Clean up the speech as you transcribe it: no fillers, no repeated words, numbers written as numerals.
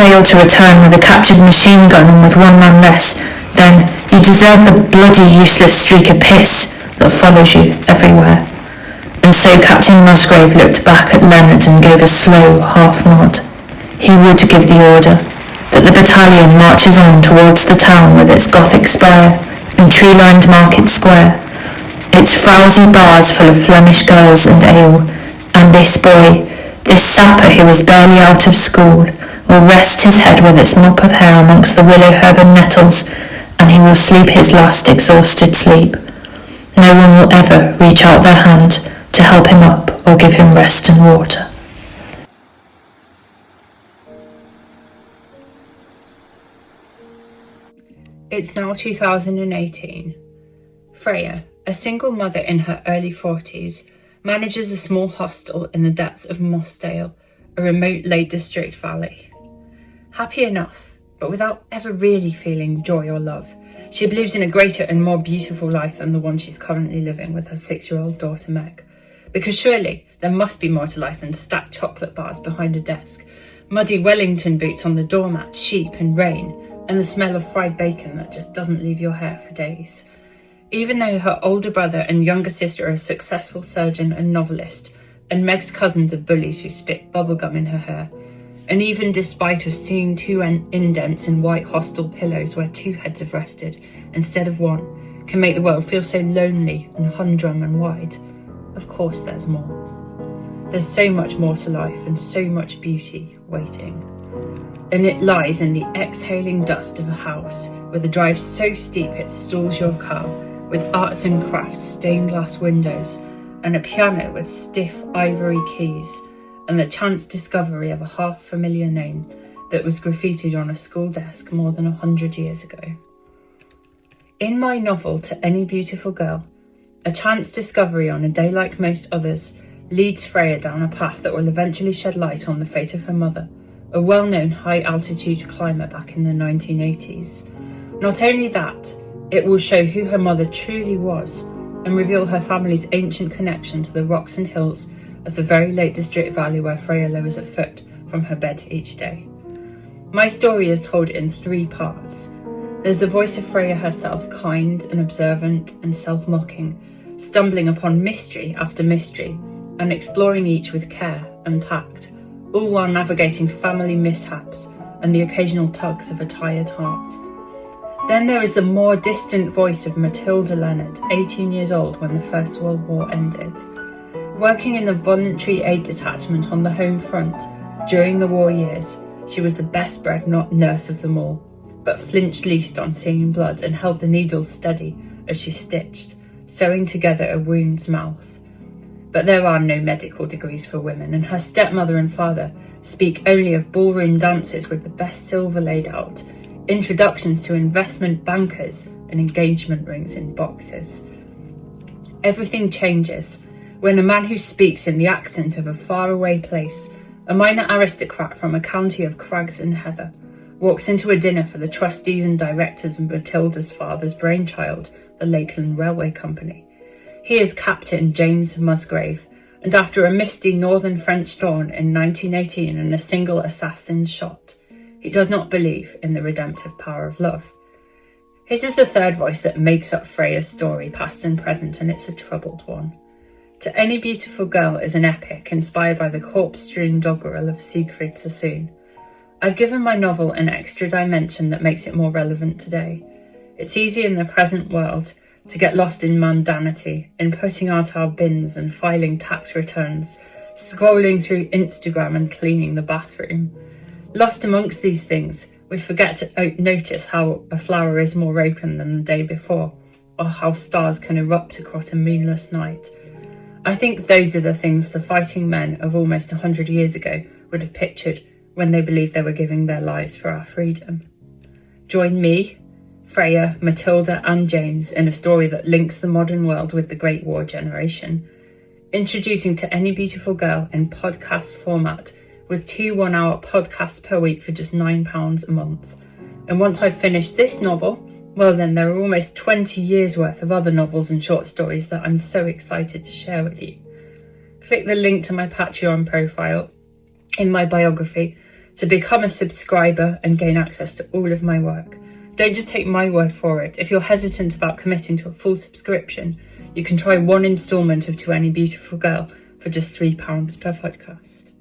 fail to return with a captured machine gun and with one man less, then you deserve the bloody useless streak of piss that follows you everywhere. And so Captain Musgrave looked back at Leonard and gave a slow half-nod. He would give the order that the battalion marches on towards the town with its Gothic spire and tree-lined market square, its frowsy bars full of Flemish girls and ale, and this boy, this sapper who is barely out of school, will rest his head with its mop of hair amongst the willow herb and nettles, and he will sleep his last exhausted sleep. No one will ever reach out their hand to help him up or give him rest and water. It's now 2018. Freya, a single mother in her early 40s, manages a small hostel in the depths of Mossdale, a remote Lake District valley. Happy enough, but without ever really feeling joy or love, she believes in a greater and more beautiful life than the one she's currently living with her 6-year-old daughter Meg. Because surely there must be more to life than stacked chocolate bars behind a desk, muddy Wellington boots on the doormat, sheep and rain, and the smell of fried bacon that just doesn't leave your hair for days. Even though her older brother and younger sister are a successful surgeon and novelist, and Meg's cousins are bullies who spit bubblegum in her hair, and even despite of seeing 2 indents in white hostel pillows where 2 heads have rested instead of 1 can make the world feel so lonely and humdrum and wide, of course there's more. There's so much more to life and so much beauty waiting. And it lies in the exhaling dust of a house with a drive so steep it stalls your car, with arts and crafts stained glass windows and a piano with stiff ivory keys, and the chance discovery of a half-familiar name that was graffitied on a school desk more than 100 years ago. In my novel To Any Beautiful Girl, a chance discovery on a day like most others leads Freya down a path that will eventually shed light on the fate of her mother, a well-known high-altitude climber back in the 1980s. Not only that, it will show who her mother truly was and reveal her family's ancient connection to the rocks and hills of the very Lake District Valley where Freya lowers a foot from her bed each day. My story is told in 3 parts. There's the voice of Freya herself, kind and observant and self-mocking, stumbling upon mystery after mystery and exploring each with care and tact, all while navigating family mishaps and the occasional tugs of a tired heart. Then there is the more distant voice of Matilda Leonard, 18 years old when the First World War ended. Working in the voluntary aid detachment on the home front during the war years, she was the best bred nurse of them all, but flinched least on seeing blood and held the needles steady as she stitched, sewing together a wound's mouth. But there are no medical degrees for women, and her stepmother and father speak only of ballroom dances with the best silver laid out, introductions to investment bankers, and engagement rings in boxes. Everything changes when a man who speaks in the accent of a faraway place, a minor aristocrat from a county of crags and heather, walks into a dinner for the trustees and directors of Matilda's father's brainchild, the Lakeland Railway Company. He is Captain James Musgrave, and after a misty northern French dawn in 1918 and a single assassin's shot, he does not believe in the redemptive power of love. His is the 3rd voice that makes up Freya's story, past and present, and it's a troubled one. To Any Beautiful Girl is an epic inspired by the corpse-strewn doggerel of Siegfried Sassoon. I've given my novel an extra dimension that makes it more relevant today. It's easy in the present world to get lost in mundanity, in putting out our bins and filing tax returns, scrolling through Instagram and cleaning the bathroom. Lost amongst these things, we forget to notice how a flower is more open than the day before, or how stars can erupt across a moonless night. I think those are the things the fighting men of almost 100 years ago would have pictured when they believed they were giving their lives for our freedom. Join me, Freya, Matilda and James in a story that links the modern world with the Great War generation, introducing To Any Beautiful Girl in podcast format with 2 one-hour podcasts per week for just £9 a month. And once I've finished this novel, well then there are almost 20 years worth of other novels and short stories that I'm so excited to share with you. Click the link to my Patreon profile in my biography to become a subscriber and gain access to all of my work. Don't just take my word for it. If you're hesitant about committing to a full subscription, you can try one instalment of To Any Beautiful Girl for just £3 per podcast.